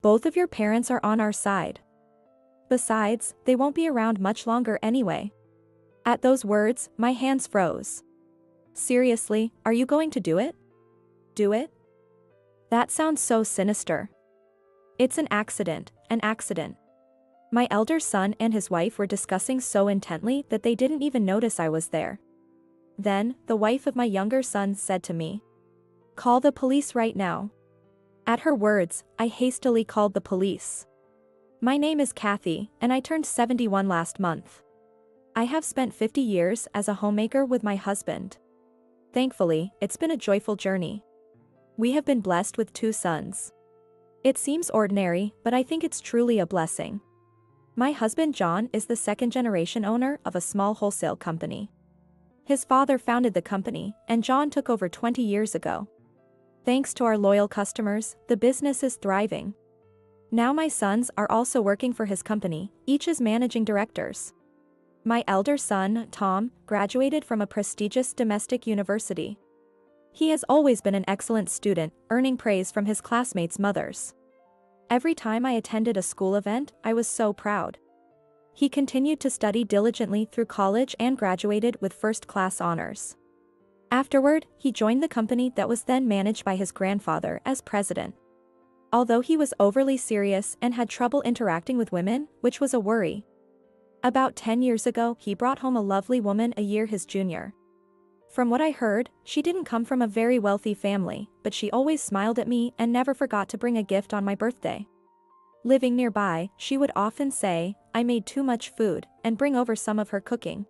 Both of your parents are on our side. Besides, they won't be around much longer anyway." At those words, my hands froze. "Seriously, are you going to do it?" "Do it?" That sounds so sinister. "It's an accident, an accident." My elder son and his wife were discussing so intently that they didn't even notice I was there. Then, the wife of my younger son said to me, "Call the police right now." At her words, I hastily called the police. My name is Kathy, and I turned 71 last month. I have spent 50 years as a homemaker with my husband. Thankfully, it's been a joyful journey. We have been blessed with 2 sons. It seems ordinary, but I think it's truly a blessing. My husband John is the second-generation owner of a small wholesale company. His father founded the company, and John took over 20 years ago. Thanks to our loyal customers, the business is thriving. Now my sons are also working for his company, each as managing directors. My elder son, Tom, graduated from a prestigious domestic university. He has always been an excellent student, earning praise from his classmates' mothers. Every time I attended a school event, I was so proud. He continued to study diligently through college and graduated with first-class honors. Afterward, he joined the company that was then managed by his grandfather as president. Although he was overly serious and had trouble interacting with women, which was a worry. About 10 years ago, he brought home a lovely woman a year his junior. From what I heard, she didn't come from a very wealthy family, but she always smiled at me and never forgot to bring a gift on my birthday. Living nearby, she would often say, "I made too much food," and bring over some of her cooking.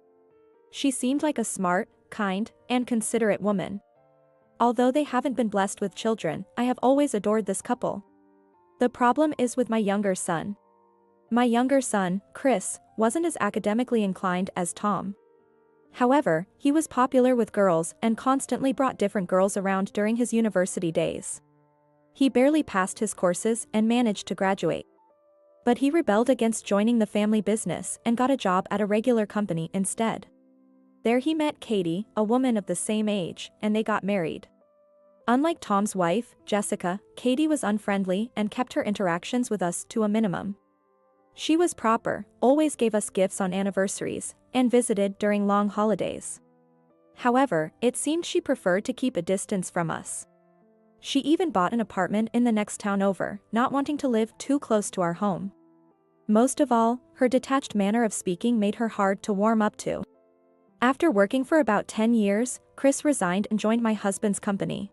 She seemed like a smart, kind, and considerate woman. Although they haven't been blessed with children, I have always adored this couple. The problem is with my younger son. My younger son, Chris, wasn't as academically inclined as Tom. However, he was popular with girls and constantly brought different girls around during his university days. He barely passed his courses and managed to graduate. But he rebelled against joining the family business and got a job at a regular company instead. There he met Katie, a woman of the same age, and they got married. Unlike Tom's wife, Jessica, Katie was unfriendly and kept her interactions with us to a minimum. She was proper, always gave us gifts on anniversaries, and visited during long holidays. However, it seemed she preferred to keep a distance from us. She even bought an apartment in the next town over, not wanting to live too close to our home. Most of all, her detached manner of speaking made her hard to warm up to. After working for about 10 years, Chris resigned and joined my husband's company.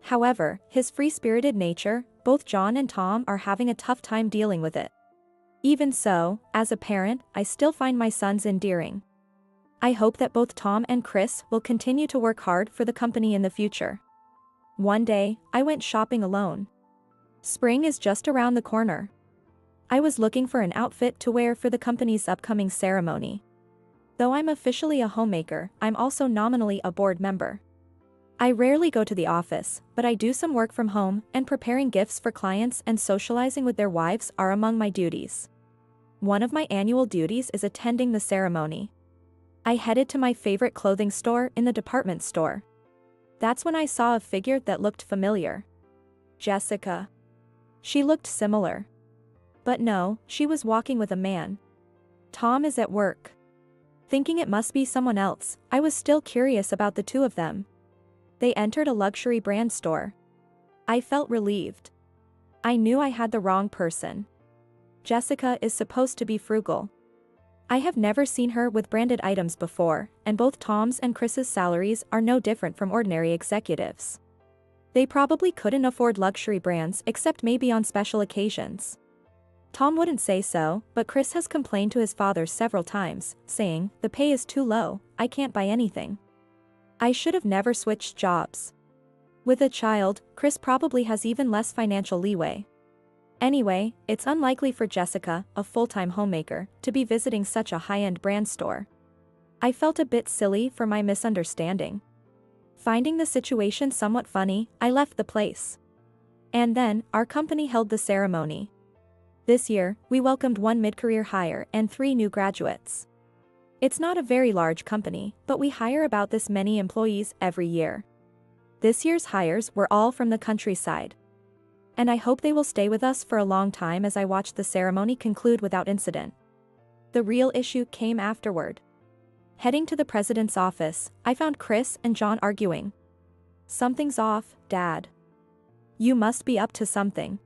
However, his free-spirited nature, both John and Tom are having a tough time dealing with it. Even so, as a parent, I still find my sons endearing. I hope that both Tom and Chris will continue to work hard for the company in the future. One day, I went shopping alone. Spring is just around the corner. I was looking for an outfit to wear for the company's upcoming ceremony. Though I'm officially a homemaker, I'm also nominally a board member. I rarely go to the office, but I do some work from home, and preparing gifts for clients and socializing with their wives are among my duties. One of my annual duties is attending the ceremony. I headed to my favorite clothing store in the department store. That's when I saw a figure that looked familiar. Jessica. She looked similar. But no, she was walking with a man. Tom is at work. Thinking it must be someone else, I was still curious about the two of them. They entered a luxury brand store. I felt relieved. I knew I had the wrong person. Jessica is supposed to be frugal. I have never seen her with branded items before, and both Tom's and Chris's salaries are no different from ordinary executives. They probably couldn't afford luxury brands except maybe on special occasions. Tom wouldn't say so, but Chris has complained to his father several times, saying, "The pay is too low, I can't buy anything." I should have never switched jobs. With a child, Chris probably has even less financial leeway. Anyway, it's unlikely for Jessica, a full-time homemaker, to be visiting such a high-end brand store. I felt a bit silly for my misunderstanding. Finding the situation somewhat funny, I left the place. And then, our company held the ceremony. This year, we welcomed 1 mid-career hire and 3 new graduates. It's not a very large company, but we hire about this many employees every year. This year's hires were all from the countryside. And I hope they will stay with us for a long time as I watch the ceremony conclude without incident. The real issue came afterward. Heading to the president's office, I found Chris and John arguing. "Something's off, Dad. You must be up to something."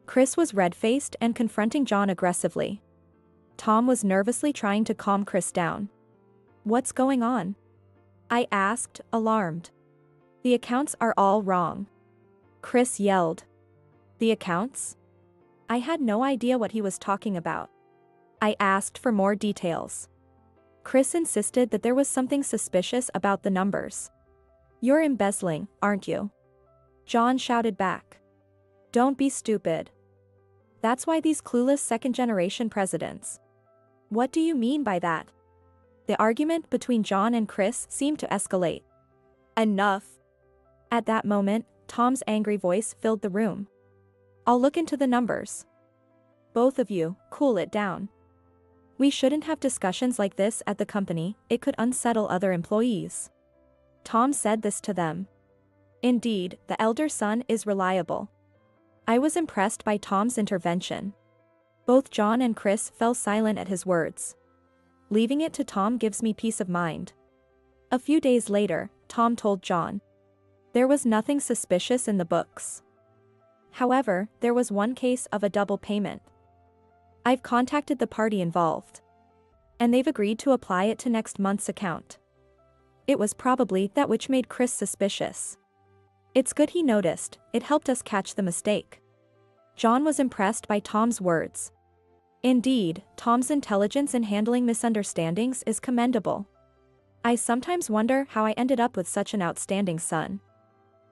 Chris was red-faced and confronting John aggressively. Tom was nervously trying to calm Chris down. "What's going on?" I asked, alarmed. "The accounts are all wrong," Chris yelled. "The accounts?" I had no idea what he was talking about. I asked for more details. Chris insisted that there was something suspicious about the numbers. "You're embezzling, aren't you?" John shouted back. "Don't be stupid. That's why these clueless second-generation presidents." "What do you mean by that?" The argument between John and Chris seemed to escalate. "Enough." At that moment, Tom's angry voice filled the room. "I'll look into the numbers. Both of you, cool it down. We shouldn't have discussions like this at the company, it could unsettle other employees." Tom said this to them. Indeed, the elder son is reliable. I was impressed by Tom's intervention. Both John and Chris fell silent at his words. Leaving it to Tom gives me peace of mind. A few days later, Tom told John. There was nothing suspicious in the books. However, there was one case of a double payment. I've contacted the party involved. And they've agreed to apply it to next month's account. It was probably that which made Chris suspicious. It's good he noticed, it helped us catch the mistake. John was impressed by Tom's words. Indeed, Tom's intelligence in handling misunderstandings is commendable. I sometimes wonder how I ended up with such an outstanding son.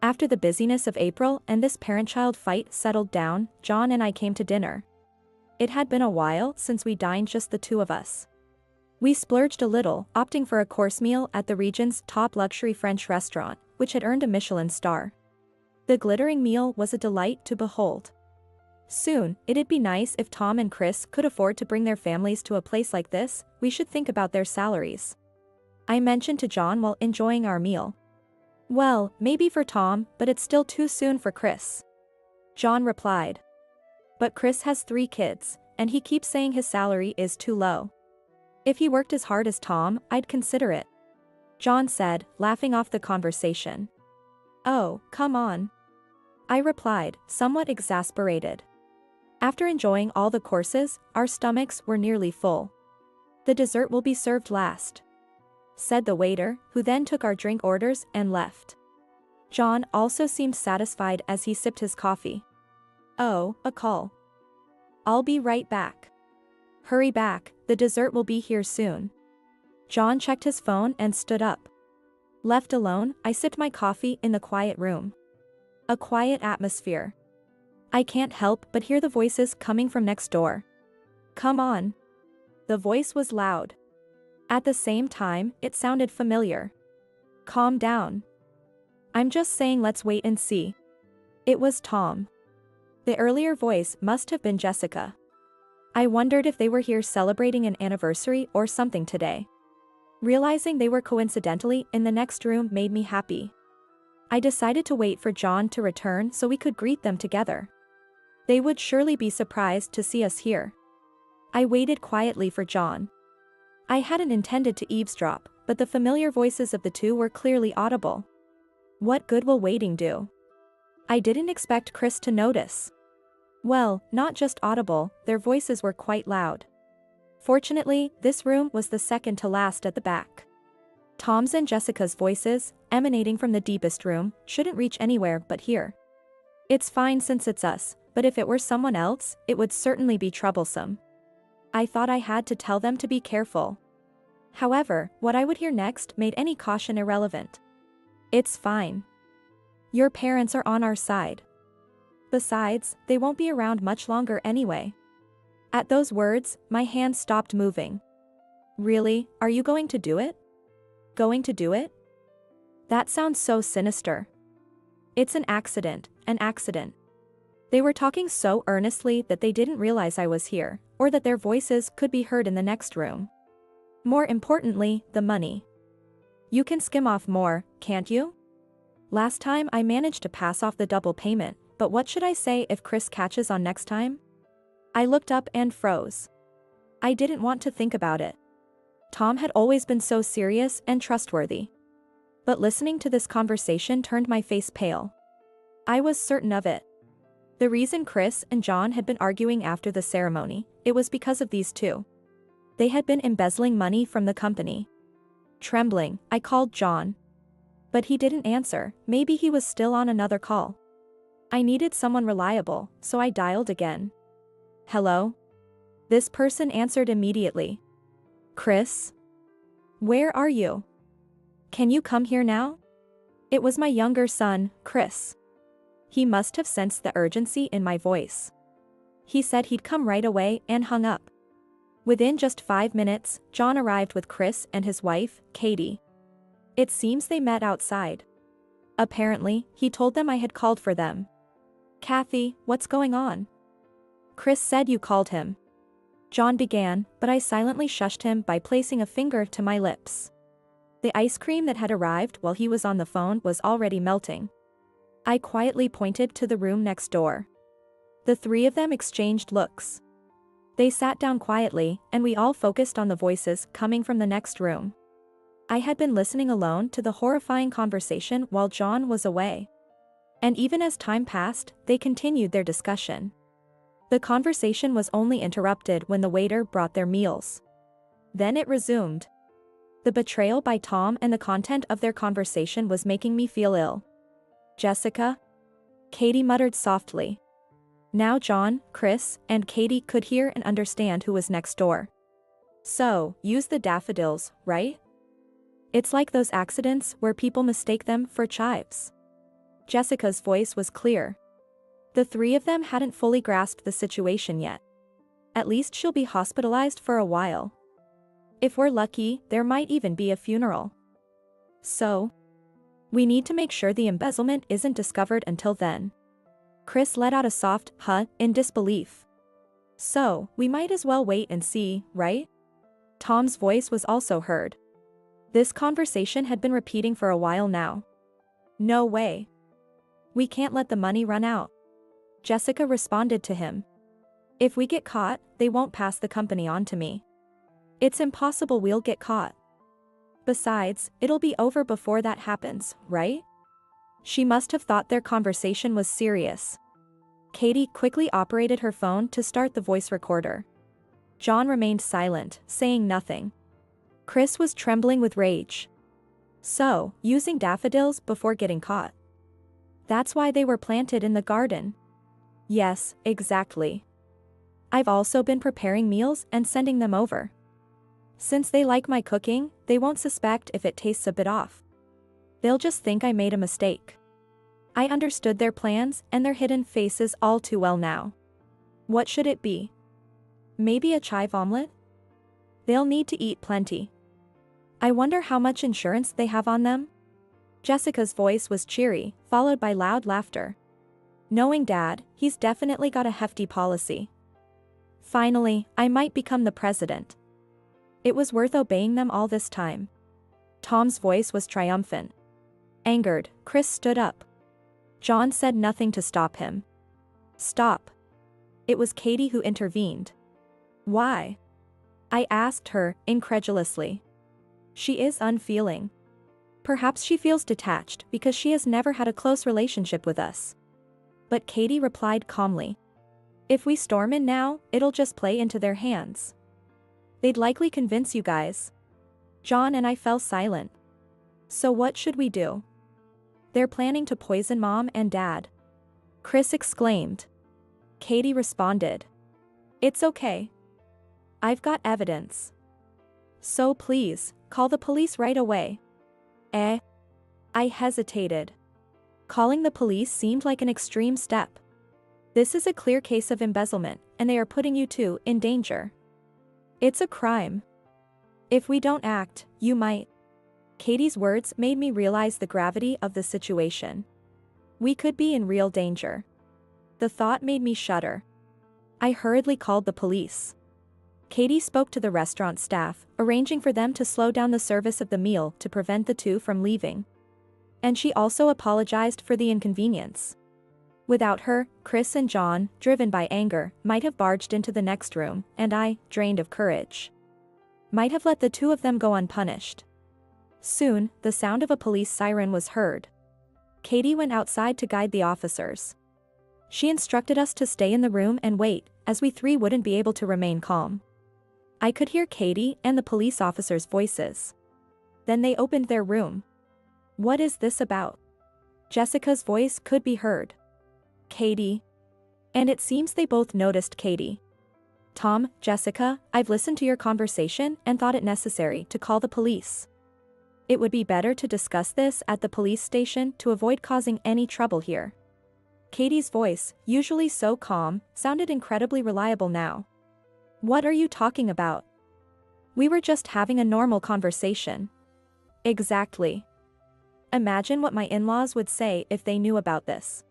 After the busyness of April and this parent-child fight settled down, John and I came to dinner. It had been a while since we dined just the two of us. We splurged a little, opting for a course meal at the region's top luxury French restaurant, which had earned a Michelin star. The glittering meal was a delight to behold. Soon, it'd be nice if Tom and Chris could afford to bring their families to a place like this. We should think about their salaries. I mentioned to John while enjoying our meal. Well, maybe for Tom, but it's still too soon for Chris. John replied. But Chris has 3 kids, and he keeps saying his salary is too low. If he worked as hard as Tom, I'd consider it. John said, laughing off the conversation. Oh, come on. I replied, somewhat exasperated. After enjoying all the courses, our stomachs were nearly full. The dessert will be served last, said the waiter, who then took our drink orders and left. John also seemed satisfied as he sipped his coffee. Oh, a call. I'll be right back. Hurry back, the dessert will be here soon. John checked his phone and stood up. Left alone, I sipped my coffee in the quiet room. A quiet atmosphere. I can't help but hear the voices coming from next door. Come on. The voice was loud. At the same time, it sounded familiar. Calm down. I'm just saying let's wait and see. It was Tom. The earlier voice must have been Jessica. I wondered if they were here celebrating an anniversary or something today. Realizing they were coincidentally in the next room made me happy. I decided to wait for John to return so we could greet them together. They would surely be surprised to see us here. I waited quietly for John. I hadn't intended to eavesdrop, but the familiar voices of the two were clearly audible. What good will waiting do? I didn't expect Chris to notice. Well, not just audible, their voices were quite loud. Fortunately, this room was the second to last at the back. Tom's and Jessica's voices, emanating from the deepest room, shouldn't reach anywhere but here. It's fine since it's us, but if it were someone else, it would certainly be troublesome. I thought I had to tell them to be careful. However, what I would hear next made any caution irrelevant. It's fine. Your parents are on our side. Besides, they won't be around much longer anyway. At those words, my hand stopped moving. Really, are you going to do it? Going to do it? That sounds so sinister. It's an accident, an accident. They were talking so earnestly that they didn't realize I was here, or that their voices could be heard in the next room. More importantly, the money. You can skim off more, can't you? Last time I managed to pass off the double payment, but what should I say if Chris catches on next time? I looked up and froze. I didn't want to think about it. Tom had always been so serious and trustworthy. But listening to this conversation turned my face pale. I was certain of it. The reason Chris and John had been arguing after the ceremony, it was because of these two. They had been embezzling money from the company. Trembling, I called John. But he didn't answer, maybe he was still on another call. I needed someone reliable, so I dialed again. Hello? This person answered immediately. Chris? Where are you? Can you come here now? It was my younger son, Chris. He must have sensed the urgency in my voice. He said he'd come right away and hung up. Within just 5 minutes, John arrived with Chris and his wife, Katie. It seems they met outside. Apparently, he told them I had called for them. Kathy, what's going on? Chris said you called him. John began, but I silently shushed him by placing a finger to my lips. The ice cream that had arrived while he was on the phone was already melting. I quietly pointed to the room next door. The three of them exchanged looks. They sat down quietly, and we all focused on the voices coming from the next room. I had been listening alone to the horrifying conversation while John was away. And even as time passed, they continued their discussion. The conversation was only interrupted when the waiter brought their meals. Then it resumed. The betrayal by Tom and the content of their conversation was making me feel ill. Jessica? Katie muttered softly. Now John, Chris, and Katie could hear and understand who was next door. So, use the daffodils, right? It's like those accidents where people mistake them for chives. Jessica's voice was clear. The three of them hadn't fully grasped the situation yet. At least she'll be hospitalized for a while. If we're lucky, there might even be a funeral. So, we need to make sure the embezzlement isn't discovered until then. Chris let out a soft huh in disbelief. So, we might as well wait and see, right? Tom's voice was also heard. This conversation had been repeating for a while now. No way. We can't let the money run out. Jessica responded to him. If we get caught, they won't pass the company on to me. It's impossible we'll get caught. Besides, it'll be over before that happens, right? She must have thought their conversation was serious. Katie quickly operated her phone to start the voice recorder. John remained silent, saying nothing. Chris was trembling with rage. So, using daffodils before getting caught. That's why they were planted in the garden. Yes, exactly. I've also been preparing meals and sending them over. Since they like my cooking, they won't suspect if it tastes a bit off. They'll just think I made a mistake. I understood their plans and their hidden faces all too well now. What should it be? Maybe a chive omelet? They'll need to eat plenty. I wonder how much insurance they have on them? Jessica's voice was cheery, followed by loud laughter. Knowing Dad, he's definitely got a hefty policy. Finally, I might become the president. It was worth obeying them all this time. Tom's voice was triumphant. Angered, Chris stood up. John said nothing to stop him. Stop. It was Katie who intervened. Why? I asked her, incredulously. She is unfeeling. Perhaps she feels detached because she has never had a close relationship with us. But Katie replied calmly. If we storm in now, it'll just play into their hands. They'd likely convince you guys. John and I fell silent. So what should we do? They're planning to poison Mom and Dad. Chris exclaimed. Katie responded. It's okay. I've got evidence. So please, call the police right away. I hesitated. Calling the police seemed like an extreme step. This is a clear case of embezzlement, and they are putting you two in danger. It's a crime. If we don't act, you might. Katie's words made me realize the gravity of the situation. We could be in real danger. The thought made me shudder. I hurriedly called the police. Katie spoke to the restaurant staff, arranging for them to slow down the service of the meal to prevent the two from leaving. And she also apologized for the inconvenience. Without her, Chris and John, driven by anger, might have barged into the next room, and I, drained of courage, might have let the two of them go unpunished. Soon, the sound of a police siren was heard. Katie went outside to guide the officers. She instructed us to stay in the room and wait, as we three wouldn't be able to remain calm. I could hear Katie and the police officers' voices. Then they opened their room. "What is this about?" Jessica's voice could be heard. "Katie." And it seems they both noticed Katie. "Tom, Jessica, I've listened to your conversation and thought it necessary to call the police. It would be better to discuss this at the police station to avoid causing any trouble here." Katie's voice, usually so calm, sounded incredibly reliable now. "What are you talking about? We were just having a normal conversation." "Exactly. Imagine what my in-laws would say if they knew about this.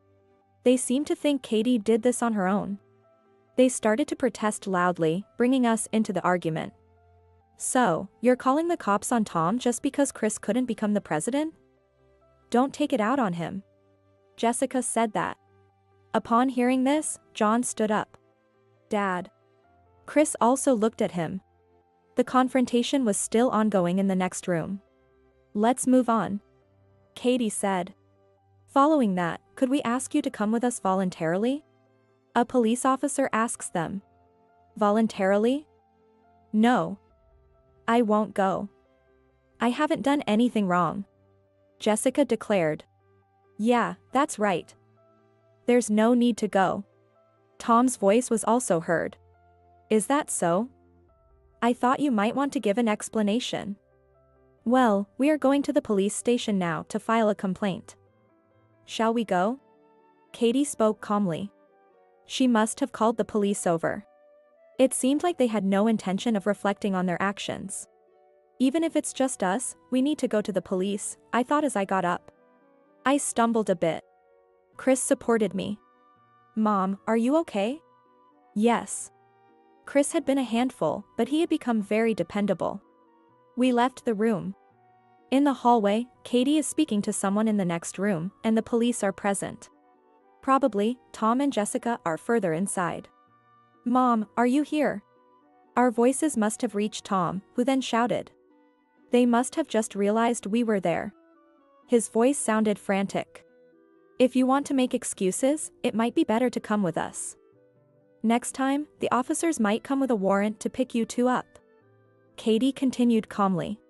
They seem to think Katie did this on her own." They started to protest loudly, bringing us into the argument. "So, you're calling the cops on Tom just because Chris couldn't become the president? Don't take it out on him." Jessica said that. Upon hearing this, John stood up. "Dad." Chris also looked at him. The confrontation was still ongoing in the next room. "Let's move on," Katie said. Following that, "Could we ask you to come with us voluntarily?" A police officer asks them. "Voluntarily? No. I won't go. I haven't done anything wrong," Jessica declared. "Yeah, that's right. There's no need to go." Tom's voice was also heard. "Is that so? I thought you might want to give an explanation." "Well, we are going to the police station now to file a complaint." "Shall we go?" Katie spoke calmly. She must have called the police over. It seemed like they had no intention of reflecting on their actions. "Even if it's just us, we need to go to the police," I thought as I got up. I stumbled a bit. Chris supported me. "Mom, are you okay?" "Yes." Chris had been a handful, but he had become very dependable. We left the room. In the hallway, Katie is speaking to someone in the next room, and the police are present. Probably, Tom and Jessica are further inside. "Mom, are you here?" Our voices must have reached Tom, who then shouted. They must have just realized we were there. His voice sounded frantic. "If you want to make excuses, it might be better to come with us. Next time, the officers might come with a warrant to pick you two up." Katie continued calmly.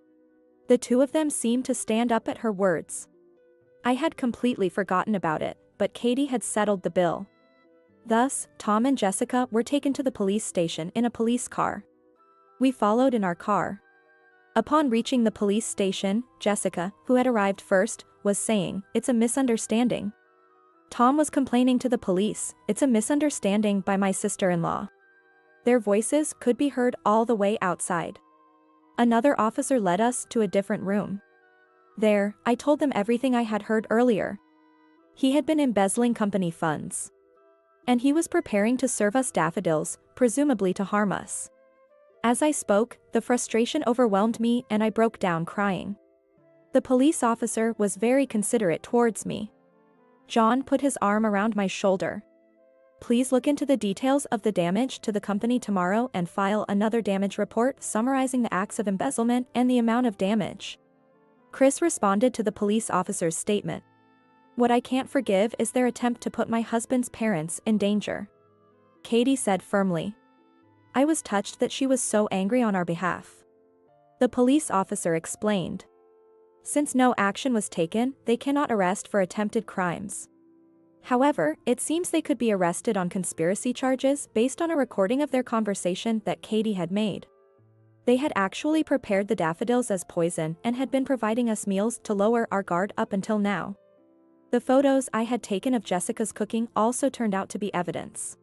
The two of them seemed to stand up at her words. I had completely forgotten about it, but Katie had settled the bill. Thus, Tom and Jessica were taken to the police station in a police car. We followed in our car. Upon reaching the police station, Jessica, who had arrived first, was saying, "It's a misunderstanding." Tom was complaining to the police, "It's a misunderstanding by my sister-in-law." Their voices could be heard all the way outside. Another officer led us to a different room. There, I told them everything I had heard earlier. He had been embezzling company funds. And he was preparing to serve us daffodils, presumably to harm us. As I spoke, the frustration overwhelmed me and I broke down crying. The police officer was very considerate towards me. John put his arm around my shoulder. "Please look into the details of the damage to the company tomorrow and file another damage report summarizing the acts of embezzlement and the amount of damage." Chris responded to the police officer's statement. "What I can't forgive is their attempt to put my husband's parents in danger," Katie said firmly. I was touched that she was so angry on our behalf. The police officer explained. Since no action was taken, they cannot arrest for attempted crimes. However, it seems they could be arrested on conspiracy charges based on a recording of their conversation that Katie had made. They had actually prepared the daffodils as poison and had been providing us meals to lower our guard up until now. The photos I had taken of Jessica's cooking also turned out to be evidence.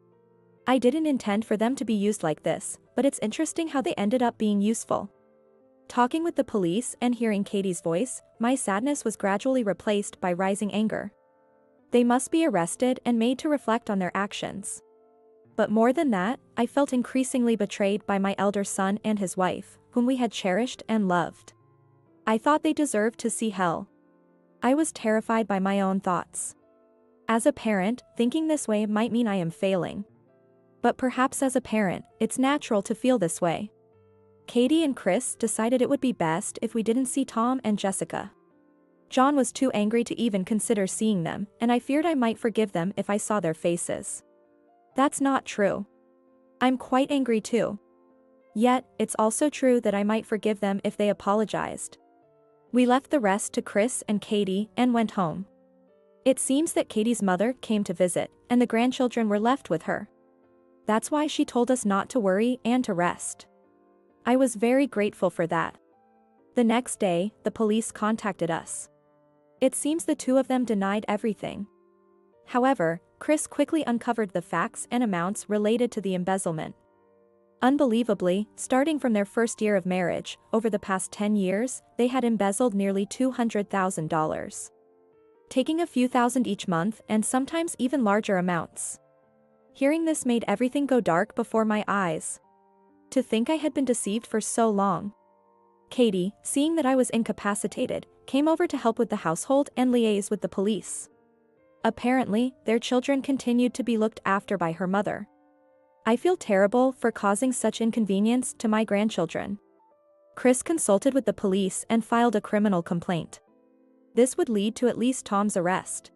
I didn't intend for them to be used like this, but it's interesting how they ended up being useful. Talking with the police and hearing Katie's voice, my sadness was gradually replaced by rising anger. They must be arrested and made to reflect on their actions. But more than that, I felt increasingly betrayed by my elder son and his wife, whom we had cherished and loved. I thought they deserved to see hell. I was terrified by my own thoughts. As a parent, thinking this way might mean I am failing. But perhaps as a parent, it's natural to feel this way. Katie and Chris decided it would be best if we didn't see Tom and Jessica. John was too angry to even consider seeing them, and I feared I might forgive them if I saw their faces. That's not true. I'm quite angry too. Yet, it's also true that I might forgive them if they apologized. We left the rest to Chris and Katie and went home. It seems that Katie's mother came to visit, and the grandchildren were left with her. That's why she told us not to worry and to rest. I was very grateful for that. The next day, the police contacted us. It seems the two of them denied everything. However, Chris quickly uncovered the facts and amounts related to the embezzlement. Unbelievably, starting from their first year of marriage, over the past 10 years, they had embezzled nearly $200,000. Taking a few thousand each month and sometimes even larger amounts. Hearing this made everything go dark before my eyes. To think I had been deceived for so long. Katie, seeing that I was incapacitated, came over to help with the household and liaise with the police. Apparently, their children continued to be looked after by her mother. I feel terrible for causing such inconvenience to my grandchildren. Chris consulted with the police and filed a criminal complaint. This would lead to at least Tom's arrest.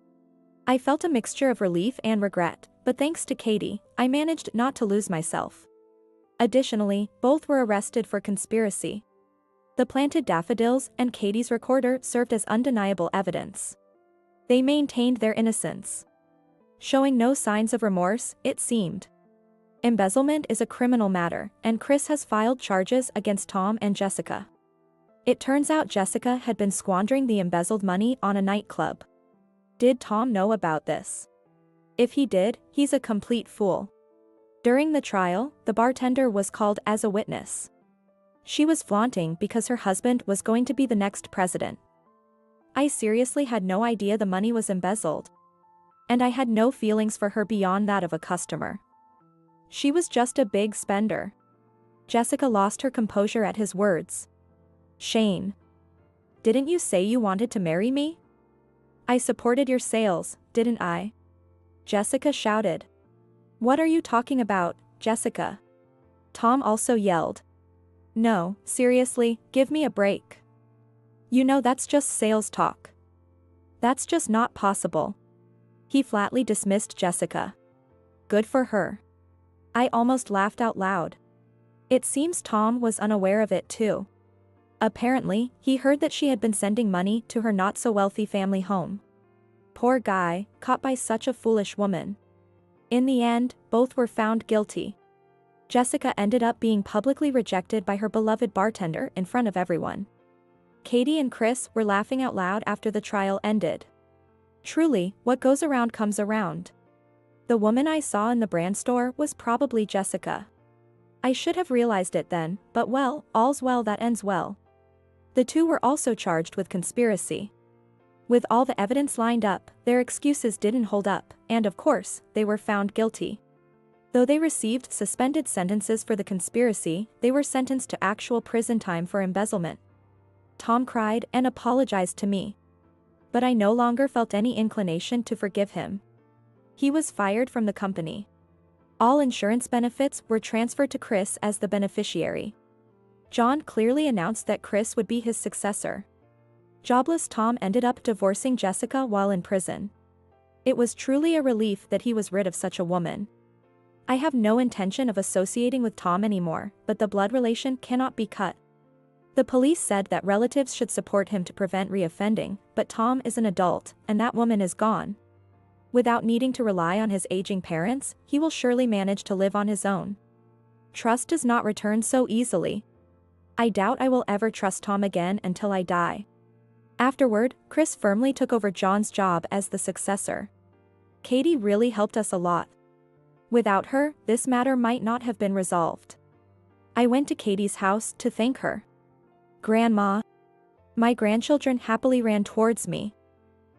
I felt a mixture of relief and regret, but thanks to Katie, I managed not to lose myself. Additionally, both were arrested for conspiracy. The planted daffodils and Katie's recorder served as undeniable evidence. They maintained their innocence. Showing no signs of remorse, it seemed. Embezzlement is a criminal matter, and Chris has filed charges against Tom and Jessica. It turns out Jessica had been squandering the embezzled money on a nightclub. Did Tom know about this? If he did, he's a complete fool. During the trial, the bartender was called as a witness. She was flaunting because her husband was going to be the next president. I seriously had no idea the money was embezzled. And I had no feelings for her beyond that of a customer. She was just a big spender. Jessica lost her composure at his words. Shane. Didn't you say you wanted to marry me? I supported your sales, didn't I? Jessica shouted. What are you talking about, Jessica? Tom also yelled. No, seriously, give me a break. You know that's just sales talk. That's just not possible. He flatly dismissed Jessica. Good for her. I almost laughed out loud. It seems Tom was unaware of it too. Apparently, he heard that she had been sending money to her not-so-wealthy family home. Poor guy, caught by such a foolish woman. In the end, both were found guilty. Jessica ended up being publicly rejected by her beloved bartender in front of everyone. Katie and Chris were laughing out loud after the trial ended. Truly, what goes around comes around. The woman I saw in the brand store was probably Jessica. I should have realized it then, but well, all's well that ends well. The two were also charged with conspiracy. With all the evidence lined up, their excuses didn't hold up, and of course, they were found guilty. Though they received suspended sentences for the conspiracy, they were sentenced to actual prison time for embezzlement. Tom cried and apologized to me. But I no longer felt any inclination to forgive him. He was fired from the company. All insurance benefits were transferred to Chris as the beneficiary. John clearly announced that Chris would be his successor. Jobless Tom ended up divorcing Jessica while in prison. It was truly a relief that he was rid of such a woman. I have no intention of associating with Tom anymore, but the blood relation cannot be cut. The police said that relatives should support him to prevent reoffending, but Tom is an adult, and that woman is gone. Without needing to rely on his aging parents, he will surely manage to live on his own. Trust does not return so easily. I doubt I will ever trust Tom again until I die. Afterward, Chris firmly took over John's job as the successor. Katie really helped us a lot. Without her, this matter might not have been resolved. I went to Katie's house to thank her. Grandma. My grandchildren happily ran towards me.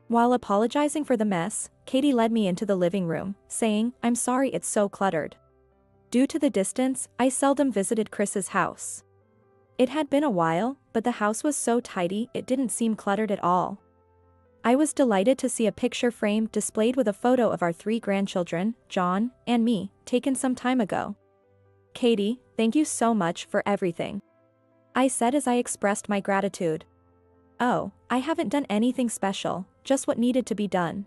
While apologizing for the mess, Katie led me into the living room, saying, I'm sorry it's so cluttered. Due to the distance, I seldom visited Chris's house. It had been a while, but the house was so tidy it didn't seem cluttered at all. I was delighted to see a picture frame displayed with a photo of our 3 grandchildren, John and me, taken some time ago. Katie, thank you so much for everything, I said as I expressed my gratitude. Oh, I haven't done anything special, just what needed to be done.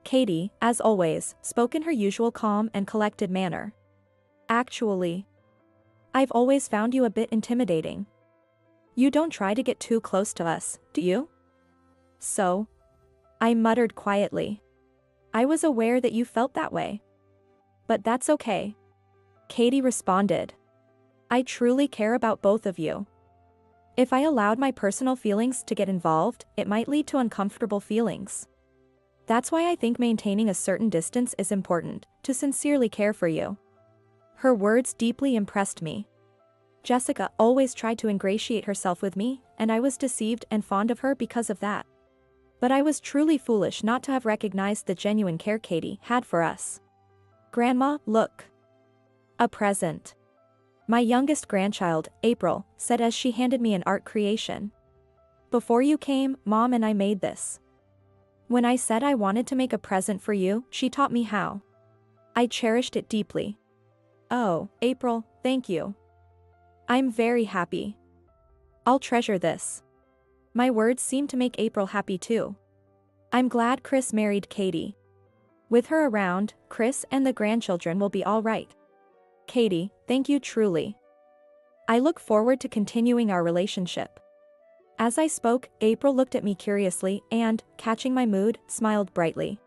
Katie, as always, spoke in her usual calm and collected manner. Actually, I've always found you a bit intimidating. You don't try to get too close to us, do you? So? I muttered quietly. I was aware that you felt that way. But that's okay. Katie responded. I truly care about both of you. If I allowed my personal feelings to get involved, it might lead to uncomfortable feelings. That's why I think maintaining a certain distance is important, to sincerely care for you. Her words deeply impressed me. Jessica always tried to ingratiate herself with me, and I was deceived and fond of her because of that. But I was truly foolish not to have recognized the genuine care Katie had for us. Grandma, look. A present. My youngest grandchild, April, said as she handed me an art creation. Before you came, Mom and I made this. When I said I wanted to make a present for you, she taught me how. I cherished it deeply. Oh, April, thank you. I'm very happy. I'll treasure this. My words seemed to make April happy too. I'm glad Chris married Katie. With her around, Chris and the grandchildren will be all right. Katie, thank you truly. I look forward to continuing our relationship. As I spoke, April looked at me curiously and, catching my mood, smiled brightly.